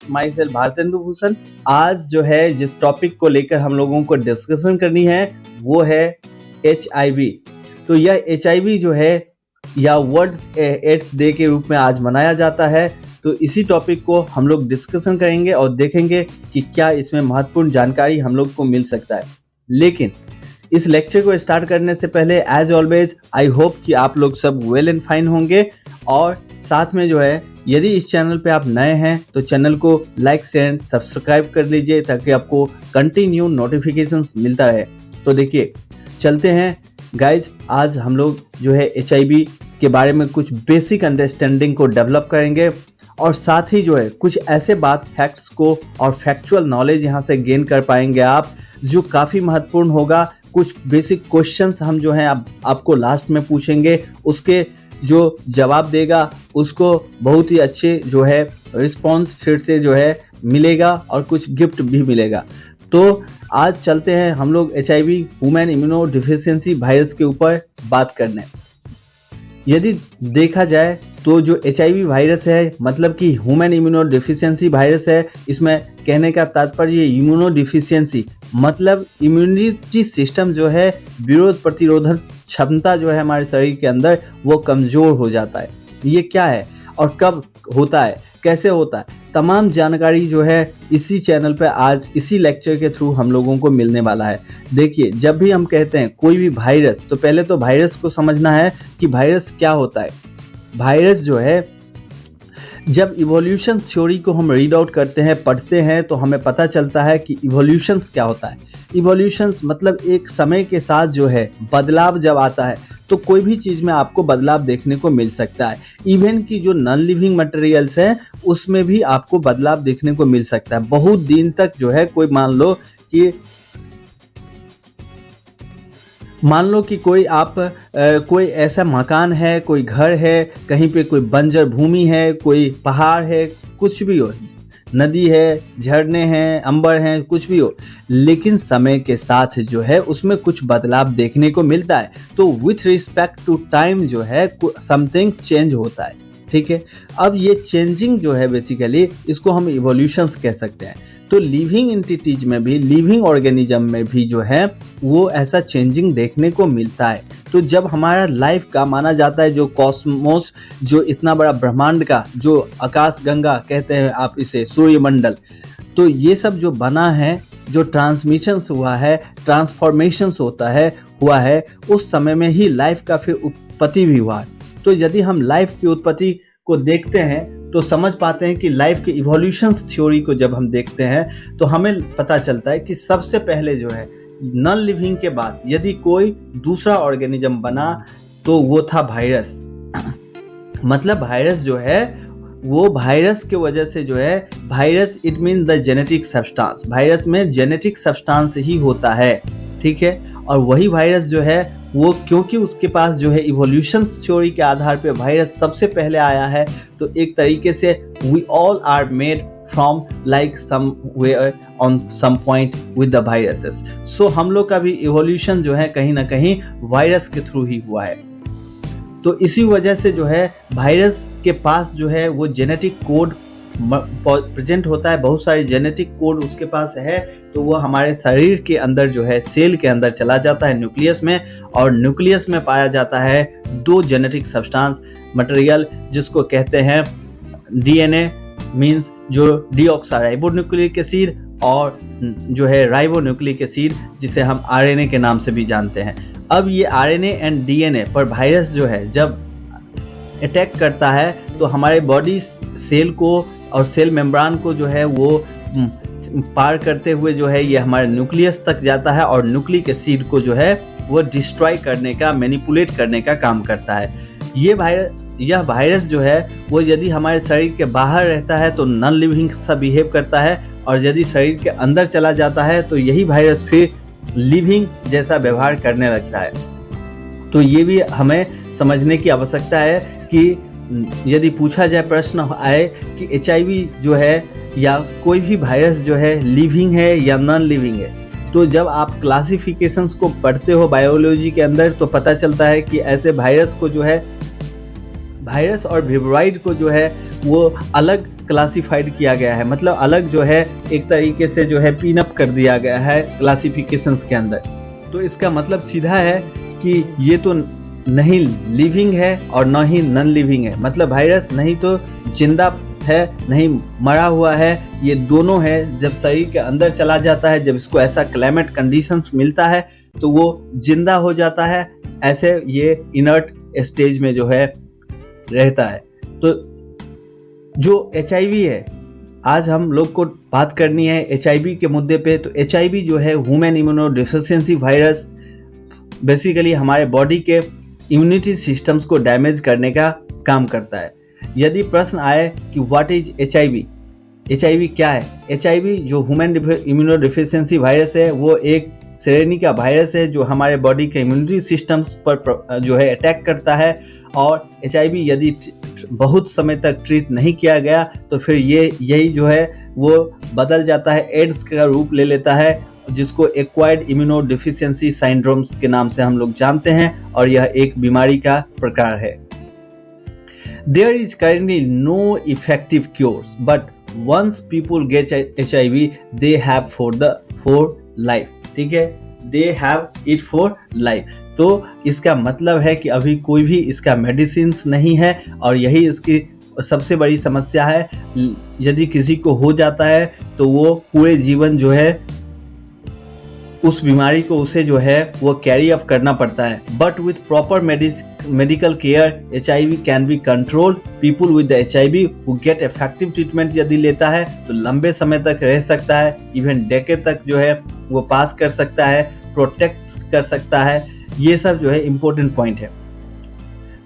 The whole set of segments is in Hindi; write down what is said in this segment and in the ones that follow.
My self Bharatendu Bhushan. आज जो है जिस टॉपिक को लेकर हम लोगों को डिस्कशन करनी है वो है HIV। तो यह HIV जो है या वर्ल्ड एड्स डे के रूप में आज मनाया जाता है। तो इसी टॉपिक को हम लोग डिस्कशन करेंगे और देखेंगे कि क्या इसमें महत्वपूर्ण जानकारी हम लोग को मिल सकता है। लेकिन इस लेक्चर को स्टार्ट करने से पहले एज ऑलवेज आई होप कि आप लोग सब वेल एंड फाइन होंगे। और साथ में जो है यदि इस चैनल पे आप नए हैं तो चैनल को लाइक शेयर सब्सक्राइब कर लीजिए ताकि आपको कंटिन्यू नोटिफिकेशंस मिलता रहे। तो देखिए चलते हैं गाइज, आज हम लोग जो है HIV के बारे में कुछ बेसिक अंडरस्टैंडिंग को डेवलप करेंगे और साथ ही जो है कुछ ऐसे बात फैक्ट्स को और फैक्चुअल नॉलेज यहाँ से गेन कर पाएंगे आप, जो काफ़ी महत्वपूर्ण होगा। कुछ बेसिक क्वेश्चंस हम जो हैं आपको लास्ट में पूछेंगे, उसके जो जवाब देगा उसको बहुत ही अच्छे जो है रिस्पॉन्स फिर से जो है मिलेगा और कुछ गिफ्ट भी मिलेगा। तो आज चलते हैं हम लोग HIV human immuno deficiency virus के ऊपर बात करने। यदि देखा जाए तो जो HIV वायरस है मतलब कि ह्यूमन इम्यूनो डिफिशियंसी वायरस है, इसमें कहने का तात्पर्य इम्यूनो डिफिशियंसी मतलब इम्यूनिटी सिस्टम जो है विरोध प्रतिरोधक क्षमता जो है हमारे शरीर के अंदर वो कमज़ोर हो जाता है। ये क्या है और कब होता है, कैसे होता है, तमाम जानकारी जो है इसी चैनल पे आज इसी लेक्चर के थ्रू हम लोगों को मिलने वाला है। देखिए जब भी हम कहते हैं कोई भी वायरस, तो पहले तो वायरस को समझना है कि वायरस क्या होता है। वायरस जो है जब इवोल्यूशन थ्योरी को हम रीड आउट करते हैं, पढ़ते हैं, तो हमें पता चलता है कि इवोल्यूशंस क्या होता है। इवोल्यूशंस मतलब एक समय के साथ जो है बदलाव जब आता है तो कोई भी चीज़ में आपको बदलाव देखने को मिल सकता है। इवन की जो नॉन लिविंग मटेरियल्स हैं उसमें भी आपको बदलाव देखने को मिल सकता है। बहुत दिन तक जो है कोई मान लो कि कोई ऐसा मकान है, कोई घर है, कहीं पे कोई बंजर भूमि है, कोई पहाड़ है, कुछ भी हो, नदी है, झरने हैं, अंबर हैं, कुछ भी हो, लेकिन समय के साथ जो है उसमें कुछ बदलाव देखने को मिलता है। तो विथ रिस्पेक्ट टू टाइम जो है समथिंग चेंज होता है। ठीक है, अब ये चेंजिंग जो है बेसिकली इसको हम इवोल्यूशंस कह सकते हैं। तो लिविंग एंटिटीज में भी, लिविंग ऑर्गेनिज्म में भी जो है वो ऐसा चेंजिंग देखने को मिलता है। तो जब हमारा लाइफ का माना जाता है जो कॉस्मोस, जो इतना बड़ा ब्रह्मांड का जो आकाश गंगा कहते हैं आप इसे, सूर्यमंडल, तो ये सब जो बना है, जो ट्रांसमिशंस हुआ है, ट्रांसफॉर्मेशंस हुआ है उस समय में ही लाइफ का फिर उत्पत्ति भी हुआ है। तो यदि हम लाइफ की उत्पत्ति को देखते हैं तो समझ पाते हैं कि लाइफ के इवोल्यूशंस थ्योरी को जब हम देखते हैं तो हमें पता चलता है कि सबसे पहले जो है नॉन लिविंग के बाद यदि कोई दूसरा ऑर्गेनिज्म बना तो वो था वायरस। मतलब वायरस जो है वो वायरस के वजह से जो है, virus it mean the genetic substance, virus में जेनेटिक सब्सटेंस ही होता है। ठीक है, और वही वायरस जो है वो क्योंकि उसके पास जो है इवोल्यूशन थ्योरी के आधार पे वायरस सबसे पहले आया है, तो एक तरीके से we all are made from like somewhere on some point with the viruses. So हम लोग का भी इवोल्यूशन जो है कहीं ना कहीं वायरस के थ्रू ही हुआ है। तो इसी वजह से जो है वायरस के पास जो है वो जेनेटिक कोड प्रेजेंट होता है, बहुत सारे जेनेटिक कोड उसके पास है। तो वो हमारे शरीर के अंदर जो है सेल के अंदर चला जाता है न्यूक्लियस में, और न्यूक्लियस में पाया जाता है दो जेनेटिक सब्सटेंस मटेरियल जिसको कहते हैं DNA मींस जो डीऑक्साराइबोन्यूक्लिक एसिड, और जो है राइबोन्यूक्लिक एसिड जिसे हम RNA के नाम से भी जानते हैं। अब ये RNA एंड DNA पर वायरस जो है जब अटैक करता है तो हमारे बॉडी सेल को और सेल मेम्ब्रेन को जो है वो पार करते हुए जो है ये हमारे न्यूक्लियस तक जाता है, और न्यूक्लिक एसिड को जो है वो डिस्ट्रॉय करने का, मैनिपुलेट करने का काम करता है। यह वायरस जो है वो यदि हमारे शरीर के बाहर रहता है तो नॉन लिविंग सा बिहेव करता है, और यदि शरीर के अंदर चला जाता है तो यही वायरस फिर लिविंग जैसा व्यवहार करने लगता है। तो ये भी हमें समझने की आवश्यकता है कि यदि पूछा जाए, प्रश्न आए कि HIV जो है या कोई भी वायरस जो है लिविंग है या नॉन लिविंग है, तो जब आप क्लासिफिकेशंस को पढ़ते हो बायोलॉजी के अंदर तो पता चलता है कि ऐसे वायरस को जो है, वायरस और विब्राइड को जो है वो अलग क्लासिफाइड किया गया है, मतलब अलग जो है एक तरीके से जो है पिन अप कर दिया गया है क्लासिफिकेशंस के अंदर। तो इसका मतलब सीधा है कि ये तो नहीं लिविंग है और न ही नॉन लिविंग है, मतलब वायरस नहीं तो जिंदा है नहीं मरा हुआ है, ये दोनों है। जब शरीर के अंदर चला जाता है, जब इसको ऐसा क्लाइमेट कंडीशंस मिलता है तो वो जिंदा हो जाता है, ऐसे ये इनर्ट स्टेज में जो है रहता है। तो जो HIV है, आज हम लोग को बात करनी है HIV के मुद्दे पे। तो HIV जो है ह्यूमन इम्यूनोडेफिशिएंसी वायरस, बेसिकली हमारे बॉडी के इम्यूनिटी सिस्टम्स को डैमेज करने का काम करता है। यदि प्रश्न आए कि व्हाट इज HIV, HIV क्या है? HIV जो ह्यूमन इम्यूनोडेफिशिएंसी वायरस है वो एक श्रेणी का वायरस है जो हमारे बॉडी के इम्यूनिटी सिस्टम्स पर जो है अटैक करता है। और HIV यदि बहुत समय तक ट्रीट नहीं किया गया तो फिर यही जो है वो बदल जाता है, एड्स का रूप ले लेता है, जिसको एक्वायर्ड इम्यूनोडेफिशिएंसी सिंड्रोम्स के नाम से हम लोग जानते हैं, और यह एक बीमारी का प्रकार है। There is currently no effective cures, but once people get HIV, they have for life. ठीक है, they have it for life. तो इसका मतलब है कि अभी कोई भी इसका मेडिसिन नहीं है, और यही इसकी सबसे बड़ी समस्या है। यदि किसी को हो जाता है तो वो पूरे जीवन जो है उस बीमारी को उसे जो है वो कैरी अप करना पड़ता है। But with proper medical care HIV can be control. People with HIV who get effective treatment यदि लेता है तो लंबे समय तक रह सकता है, इवन डेकेड तक जो है वो पास कर सकता है, प्रोटेक्ट कर सकता है। ये सब जो है इम्पोर्टेंट पॉइंट है।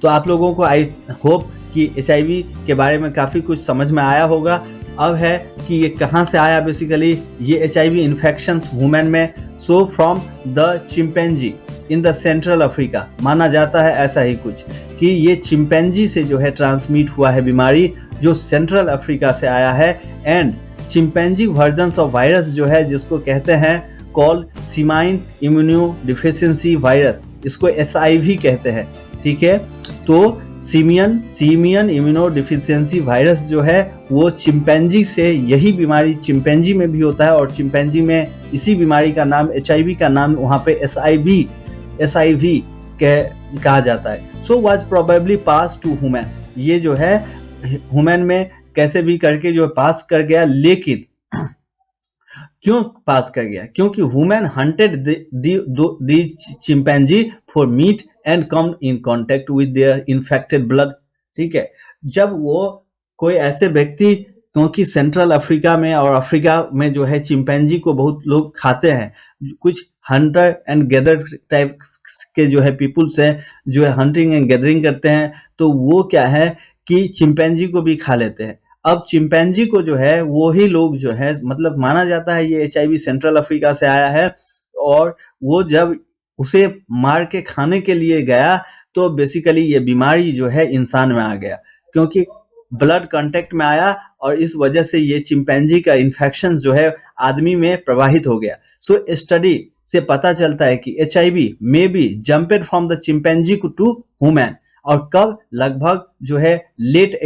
तो आप लोगों को आई होप कि HIV के बारे में काफ़ी कुछ समझ में आया होगा। अब है कि ये कहाँ से आया। बेसिकली ये HIV इन्फेक्शंस ह्यूमन में so from the chimpanzee in the central Africa, माना जाता है ऐसा ही कुछ कि ये चिंपैंजी से जो है ट्रांसमिट हुआ है बीमारी, जो सेंट्रल अफ्रीका से आया है। And chimpanzee versions of virus जो है जिसको कहते हैं कॉल सीमाइन इम्यूनोडेफिशिएंसी वायरस, इसको SIV कहते हैं। ठीक है, तो सीमियन इम्यूनोडेफिशिएंसी वायरस जो है वो चिंपैंजी से, यही बीमारी चिंपैंजी में भी होता है, और चिंपैंजी में इसी बीमारी का नाम HIV का नाम वहाँ पे SIV कहा जाता है। So was probably pass to human, ये जो है ह्यूमन में कैसे भी करके जो पास कर गया। लेकिन क्यों पास कर गया? क्योंकि human hunted these chimpanzee for meat and come in contact with their infected blood. ठीक है, जब वो कोई ऐसे व्यक्ति, क्योंकि सेंट्रल अफ्रीका में और अफ्रीका में जो है चिंपैंजी को बहुत लोग खाते हैं, कुछ हंटर एंड गैदर टाइप के जो है पीपुल्स हैं जो है हंटिंग एंड गैदरिंग करते हैं, तो वो क्या है कि चिंपैंजी को भी खा लेते हैं। अब चिंपैंजी को जो है वो ही लोग जो है, मतलब माना जाता है ये HIV सेंट्रल अफ्रीका से आया है, और वो जब उसे मार के खाने के लिए गया तो बेसिकली ये बीमारी जो है इंसान में आ गया, क्योंकि ब्लड कांटेक्ट में आया, और इस वजह से ये चिंपैंजी का इन्फेक्शन जो है आदमी में प्रवाहित हो गया। सो स्टडी से पता चलता है कि HIV may be jumped from the chimpanzee to human, और कब? लगभग जो है लेट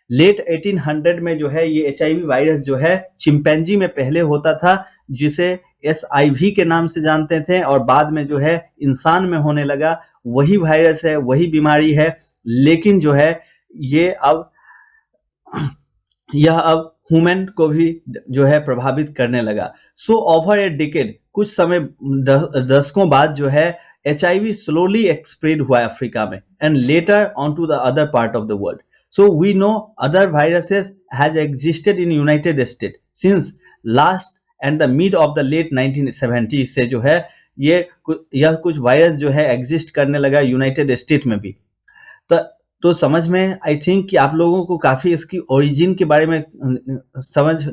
1800 में जो है ये HIV वायरस जो है चिंपैंजी में पहले होता था, जिसे SIV के नाम से जानते थे, और बाद में जो है इंसान में होने लगा। वही वायरस है, वही बीमारी है, लेकिन जो है यह अब ह्यूमन को भी जो है प्रभावित करने लगा। सो ओवर ए डिकेड, कुछ समय दशकों बाद जो है HIV स्लोली एक्सप्रेड हुआ अफ्रीका में, and later on to the other part of the world. So we know other viruses has existed in United States since last and the mid of the late 1970s से जो है यह कुछ वायरस जो है एग्जिस्ट करने लगा यूनाइटेड स्टेट में भी। तो समझ में आई थिंक कि आप लोगों को काफ़ी इसकी ओरिजिन के बारे में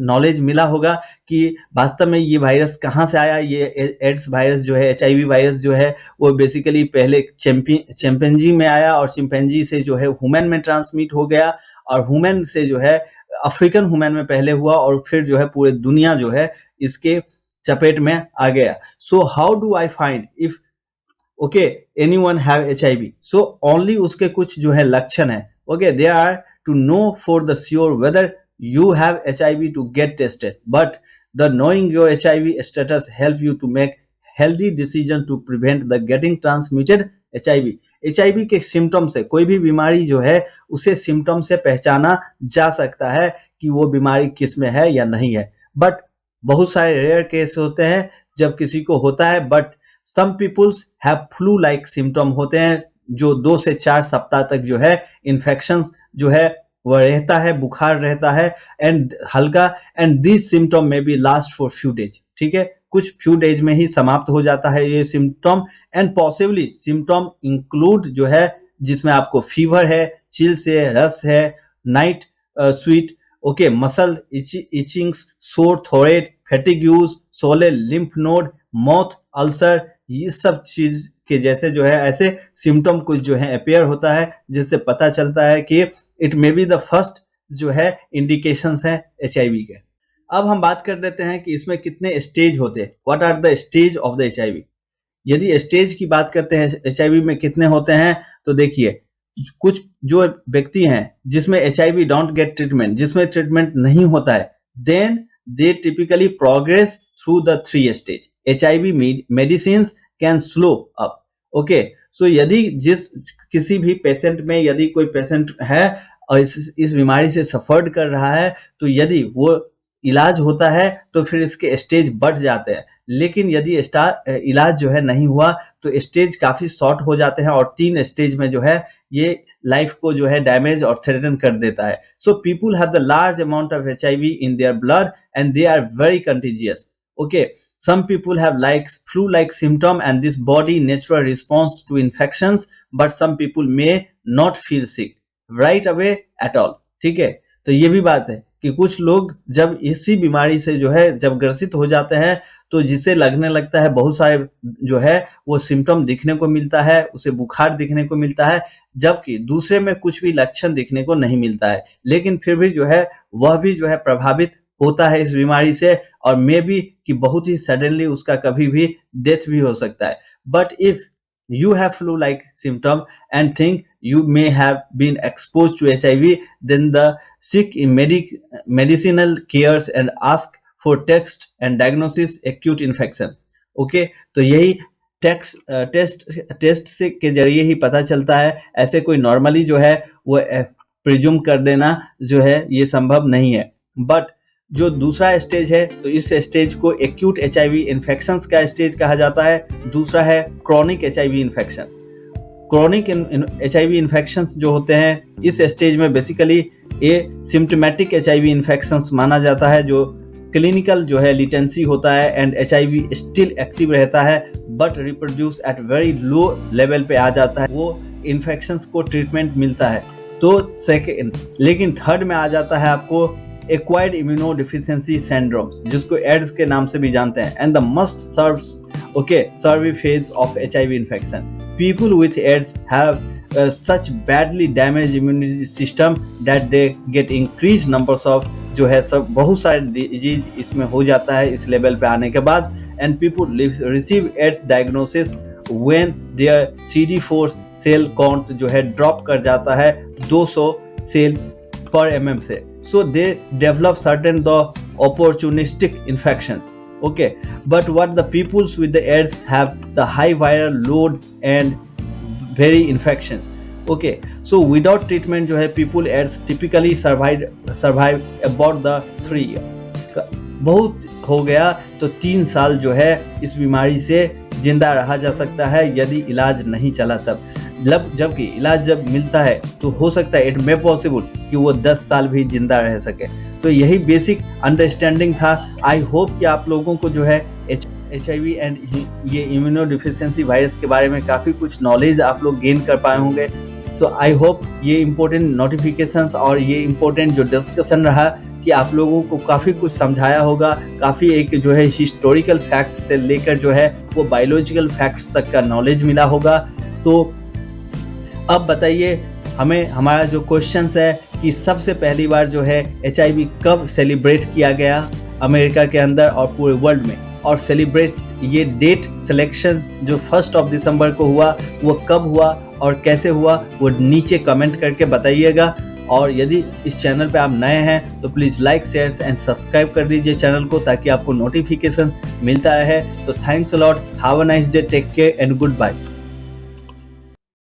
नॉलेज मिला होगा कि वास्तव में ये वायरस कहाँ से आया। ये एड्स वायरस जो है, HIV वायरस जो है, वो बेसिकली पहले चिंपैंजी में आया, और चिंपैंजी से जो है ह्यूमन में ट्रांसमिट हो गया, और ह्यूमन से जो है अफ्रीकन ह्यूमन में पहले हुआ, और फिर जो है पूरे दुनिया जो है इसके चपेट में आ गया। So how do I find if anyone have HIV? So only उसके कुछ जो है लक्षण है। There are to know for the sure whether you have HIV to get tested, but the knowing your HIV status help you to make healthy decision to prevent the getting transmitted HIV. HIV के सिम्टम से, कोई भी बीमारी जो है उसे सिम्टम से पहचाना जा सकता है कि वो बीमारी किस में है या नहीं है, बट बहुत सारे रेयर केस होते हैं जब किसी को होता है, but some peoples have flu like symptom होते हैं जो 2 से 4 सप्ताह तक जो है इन्फेक्शन जो है वह रहता है, बुखार रहता है एंड हल्का, and this symptom may be last for few days, ठीक है, कुछ फ्यू डेज में ही समाप्त हो जाता है ये symptom, and possibly symptom include जो है जिसमें आपको फीवर है, चिल्स है, रस है, night sweat, okay, muscle itchings, sore throat, फैटिग्यूज, सोले लिम्फ नोड, माउथ अल्सर, ये सब चीज के जैसे जो है ऐसे सिम्टम कुछ जो है अपेयर होता है, जिससे पता चलता है कि it may be the first जो है इंडिकेशंस हैं HIV के। अब हम बात कर लेते हैं कि इसमें कितने स्टेज होते हैं, what are the stage of the HIV। यदि स्टेज की बात करते हैं HIV में कितने होते हैं, तो देखिए कुछ जो व्यक्ति हैं जिसमें HIV डोंट गेट ट्रीटमेंट, जिसमें ट्रीटमेंट नहीं होता है, then they typically progress through the 3 stage. HIV medicines can slow up. Okay, so यदि किसी भी पेशेंट में यदि कोई पेशेंट है और इस बीमारी से सफर कर रहा है, तो यदि वो इलाज होता है तो फिर इसके स्टेज बढ़ जाते हैं, लेकिन यदि इलाज जो है नहीं हुआ तो स्टेज काफी शॉर्ट हो जाते हैं और 3 स्टेज में जो है ये लाइफ को जो है डैमेज और थ्रेटन कर देता है। So people have the large amount of HIV in their blood and they are very contagious. Okay, some people have like flu-like symptom and this body natural response to infections, but some people may not feel sick right away at all. ठीक है, तो ये भी बात है कि कुछ लोग जब इसी बीमारी से जो है जब ग्रसित हो जाते हैं तो जिसे लगने लगता है बहुत सारे जो है वो सिम्टम दिखने को मिलता है, उसे बुखार दिखने को मिलता है, जबकि दूसरे में कुछ भी लक्षण दिखने को नहीं मिलता है, लेकिन फिर भी जो है वह भी जो है प्रभावित होता है इस बीमारी से, और मे बी कि बहुत ही सडनली उसका कभी भी डेथ भी हो सकता है। But if you have flu-like symptom and think you may have been exposed to HIV, then the seek in medicinal cares and ask for test and diagnosis acute infections. Okay, तो यही टेस्ट से के जरिए ही पता चलता है, ऐसे कोई नॉर्मली जो है वो प्रिज्यूम कर देना जो है ये संभव नहीं है। बट जो दूसरा स्टेज है तो इस स्टेज को एक्यूट HIV इन्फेक्शंस का स्टेज कहा जाता है, दूसरा है chronic HIV infections. Chronic HIV infections जो होते हैं इस स्टेज में बेसिकली ये सिम्टोमेटिक HIV इन्फेक्शंस माना जाता है, जो क्लिनिकल जो है लिटेंसी होता है एंड HIV स्टिल एक्टिव रहता है but reproduce at very low level पे आ जाता है, वो इन्फेक्शंस को ट्रीटमेंट मिलता है। तो सेकेंड, लेकिन थर्ड में आ जाता है आपको एक्वायर्ड इम्यूनोडेफिशिएंसी सिंड्रोम्स, जिसको एड्स के नाम से भी जानते हैं, and the most severe phase of HIV infection. People with AIDS have such badly damaged immune system that they get increased numbers of जो है सब बहुत सारे डिजीज इसमें हो जाता है इस लेवल पे आने के बाद, and people receive AIDS diagnosis when their CD4 cell count जो है ड्रॉप कर जाता है 200 सेल per mm से, so they develop certain the opportunistic infections. Okay, but what the peoples with the AIDS have the high viral load and very infections. Okay, so without treatment जो है people AIDS typically survive about the 3 year। बहुत हो गया तो 3 साल जो है इस बीमारी से जिंदा रहा जा सकता है यदि इलाज नहीं चला तब, जबकि इलाज जब मिलता है तो हो सकता है इट मे पॉसिबल कि वो 10 साल भी जिंदा रह सके। तो यही बेसिक अंडरस्टैंडिंग था। आई होप कि आप लोगों को जो है HIV एंड ये इम्यूनोडेफिशिएंसी वायरस के बारे में काफ़ी कुछ नॉलेज आप लोग गेन कर पाए होंगे। तो आई होप ये इम्पोर्टेंट नोटिफिकेशंस और ये इम्पोर्टेंट जो डिस्कशन रहा कि आप लोगों को काफ़ी कुछ समझाया होगा, काफ़ी एक जो है हिस्टोरिकल फैक्ट्स से लेकर जो है वो बायोलॉजिकल फैक्ट्स तक का नॉलेज मिला होगा। तो अब बताइए हमें हमारा जो क्वेश्चंस है कि सबसे पहली बार जो है HIV कब सेलिब्रेट किया गया अमेरिका के अंदर और पूरे वर्ल्ड में, और सेलिब्रेट ये डेट सिलेक्शन जो 1 दिसंबर को हुआ वो कब हुआ और कैसे हुआ वो नीचे कमेंट करके बताइएगा। और यदि इस चैनल पे आप नए हैं तो please like, share and subscribe कर दीजिए चैनल को, ताकि आपको नोटिफिकेशन मिलता रहे। तो thanks a lot, have a nice day, take care and good bye.